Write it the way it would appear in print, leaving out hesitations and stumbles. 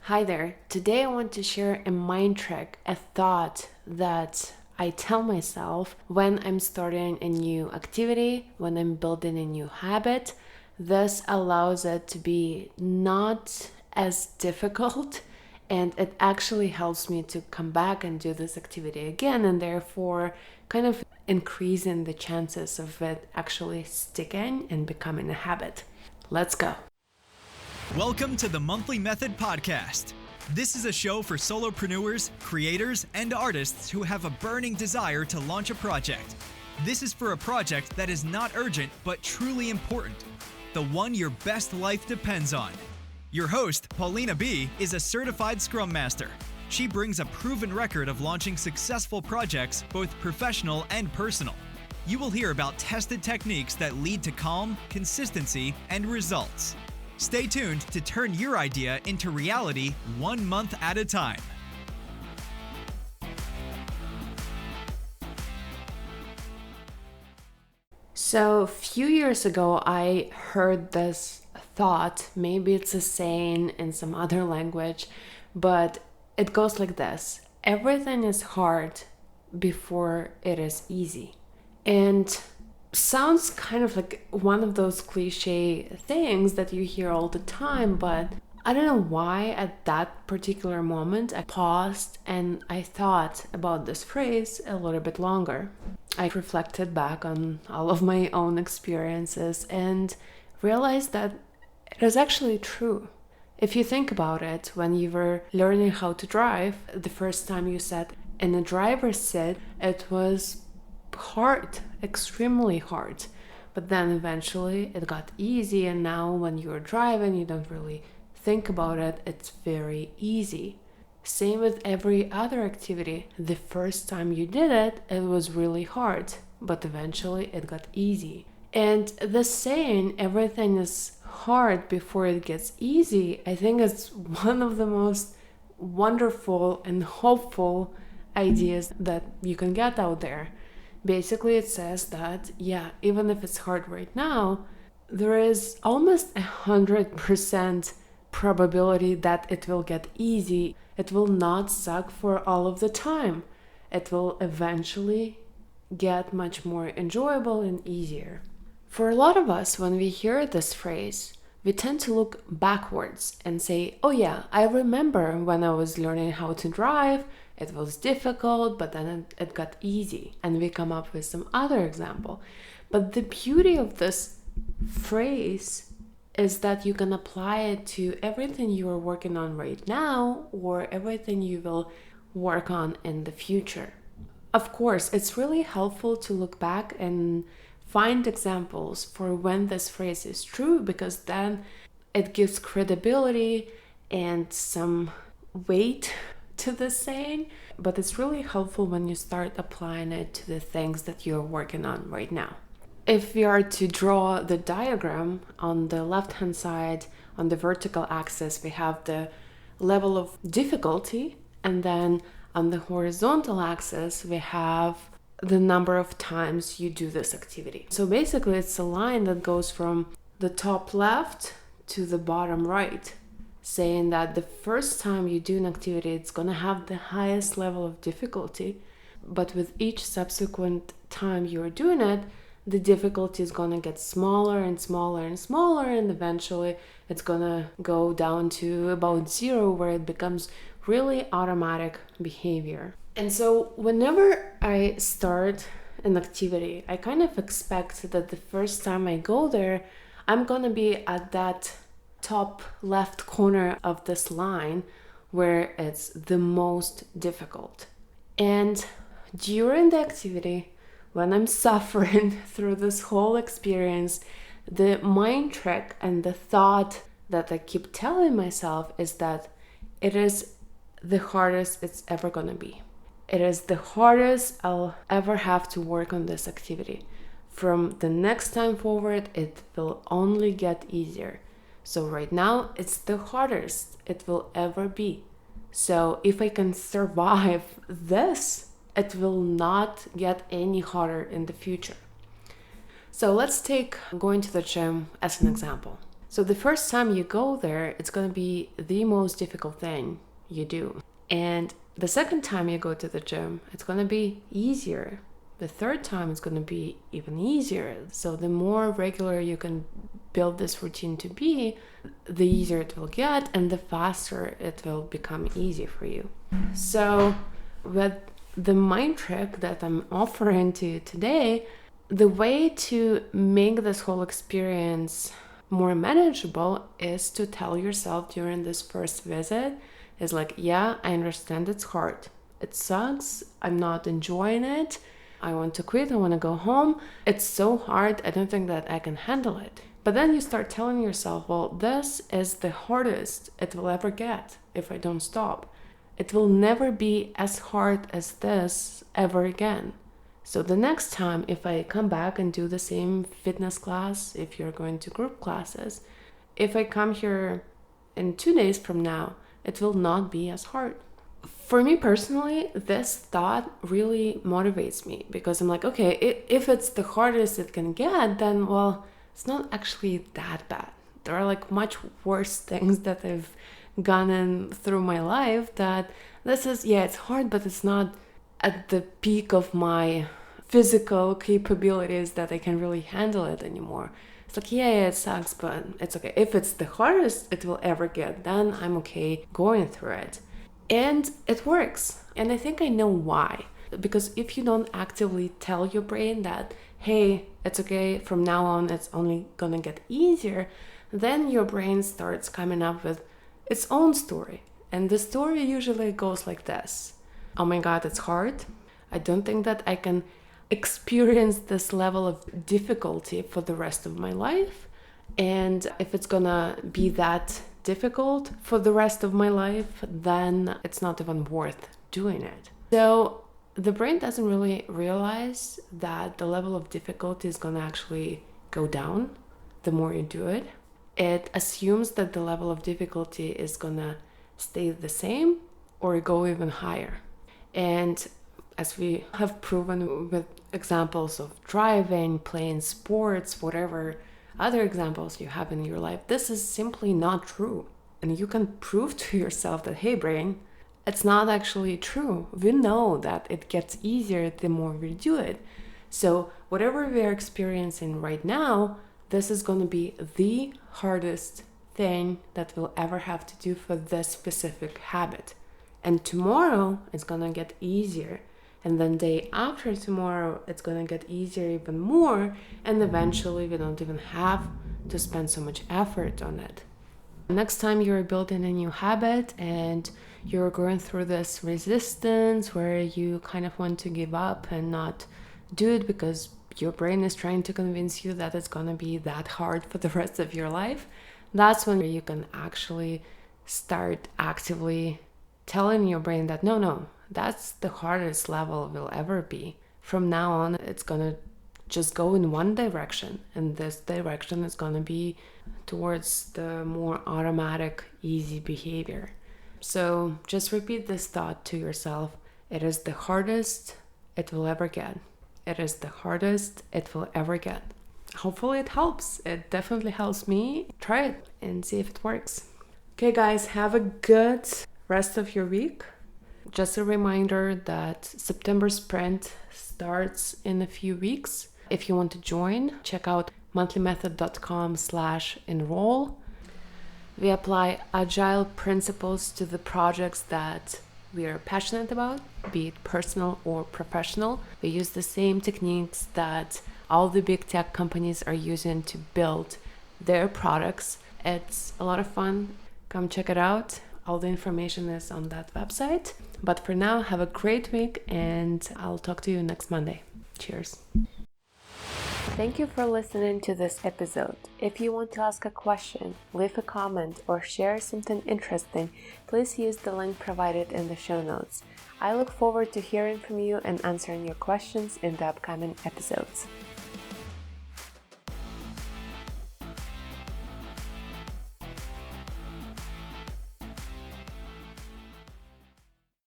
Hi there. Today I want to share a mind trick, a thought that I tell myself when I'm starting a new activity, when I'm building a new habit. This allows it to be not as difficult and it actually helps me to come back and do this activity again and therefore kind of increasing the chances of it actually sticking and becoming a habit. Let's go. Welcome to the Monthly Method Podcast. This is a show for solopreneurs, creators, and artists who have a burning desire to launch a project. This is for a project that is not urgent, but truly important. The one your best life depends on. Your host, Paulina B., is a certified Scrum Master. She brings a proven record of launching successful projects, both professional and personal. You will hear about tested techniques that lead to calm, consistency, and results. Stay tuned to turn your idea into reality 1 month at a time. So, a few years ago, I heard this thought. Maybe it's a saying in some other language, but it goes like this: everything is hard before it is easy. And sounds kind of like one of those cliche things that you hear all the time, but I don't know why at that particular moment I paused and I thought about this phrase a little bit longer. I reflected back on all of my own experiences and realized that it is actually true. If you think about it, when you were learning how to drive, the first time you sat in a driver's seat, it was hard, extremely hard. But then eventually it got easy, and now when you're driving, you don't really think about it, it's very easy. Same with every other activity. The first time you did it, it was really hard, but eventually it got easy. And the saying, everything is hard before it gets easy, I think is one of the most wonderful and hopeful ideas that you can get out there. Basically, it says that, even if it's hard right now, there is almost 100% probability that it will get easy. It will not suck for all of the time. It will eventually get much more enjoyable and easier. For a lot of us, when we hear this phrase, we tend to look backwards and say, oh yeah, I remember when I was learning how to drive, it was difficult, but then it got easy. And we come up with some other example. But the beauty of this phrase is that you can apply it to everything you are working on right now or everything you will work on in the future. Of course, it's really helpful to look back and find examples for when this phrase is true, because then it gives credibility and some weight to the saying. But it's really helpful when you start applying it to the things that you're working on right now. If we are to draw the diagram, on the left hand side, on the vertical axis, we have the level of difficulty, and then on the horizontal axis, we have the number of times you do this activity. So basically, it's a line that goes from the top left to the bottom right, saying that the first time you do an activity, it's going to have the highest level of difficulty, but with each subsequent time you're doing it, the difficulty is going to get smaller and smaller and smaller, and eventually it's going to go down to about 0, where it becomes really automatic behavior. And so whenever I start an activity, I kind of expect that the first time I go there, I'm going to be at that top left corner of this line where it's the most difficult. And during the activity, when I'm suffering through this whole experience, the mind trick and the thought that I keep telling myself is that it is the hardest it's ever gonna be. It is the hardest I'll ever have to work on this activity. From the next time forward, it will only get easier. So right now, it's the hardest it will ever be. So if I can survive this, it will not get any harder in the future. So let's take going to the gym as an example. So the first time you go there, it's going to be the most difficult thing you do. And the second time you go to the gym, it's going to be easier. The third time it's going to be even easier. So the more regular you can build this routine to be, the easier it will get and the faster it will become easy for you. So with the mind trick that I'm offering to you today, the way to make this whole experience more manageable is to tell yourself during this first visit is like, yeah, I understand it's hard. It sucks. I'm not enjoying it. I want to quit. I want to go home. It's so hard. I don't think that I can handle it. But then you start telling yourself, well, this is the hardest it will ever get if I don't stop. It will never be as hard as this ever again. So the next time, if I come back and do the same fitness class, if you're going to group classes, if I come here in 2 days from now, it will not be as hard. For me personally, this thought really motivates me because I'm like, okay, if it's the hardest it can get, then, well, it's not actually that bad. There are like much worse things that I've gone in through my life that this is, yeah, it's hard, but it's not at the peak of my physical capabilities that I can really handle it anymore. It's like, yeah, it sucks, but it's okay. If it's the hardest it will ever get, then I'm okay going through it. And it works. And I think I know why. Because if you don't actively tell your brain that, hey, it's okay, from now on it's only gonna get easier, then your brain starts coming up with its own story. And the story usually goes like this. Oh my God, it's hard. I don't think that I can experience this level of difficulty for the rest of my life. And if it's gonna be that difficult for the rest of my life, then it's not even worth doing it. So the brain doesn't really realize that the level of difficulty is gonna actually go down the more you do it. It assumes that the level of difficulty is gonna stay the same or go even higher. And as we have proven with examples of driving, playing sports, whatever other examples you have in your life, this is simply not true. And you can prove to yourself that, hey, brain, it's not actually true. We know that it gets easier the more we do it. So whatever we are experiencing right now, this is going to be the hardest thing that we'll ever have to do for this specific habit. And tomorrow it's going to get easier. And then day after tomorrow, it's going to get easier even more. And eventually we don't even have to spend so much effort on it. Next time you're building a new habit and you're going through this resistance where you kind of want to give up and not do it because your brain is trying to convince you that it's going to be that hard for the rest of your life, that's when you can actually start actively telling your brain that no, that's the hardest level will ever be. From now on, it's going to just go in one direction, and this direction is going to be towards the more automatic, easy behavior. So just repeat this thought to yourself. It is the hardest it will ever get. It is the hardest it will ever get. Hopefully it helps. It definitely helps me. Try it and see if it works. Okay, guys, have a good rest of your week. Just a reminder that September Sprint starts in a few weeks. If you want to join, check out monthlymethod.com/enroll. We apply agile principles to the projects that we are passionate about, be it personal or professional. We use the same techniques that all the big tech companies are using to build their products. It's a lot of fun. Come check it out. All the information is on that website. But for now, have a great week and I'll talk to you next Monday. Cheers. Thank you for listening to this episode. If you want to ask a question, leave a comment, or share something interesting, please use the link provided in the show notes. I look forward to hearing from you and answering your questions in the upcoming episodes.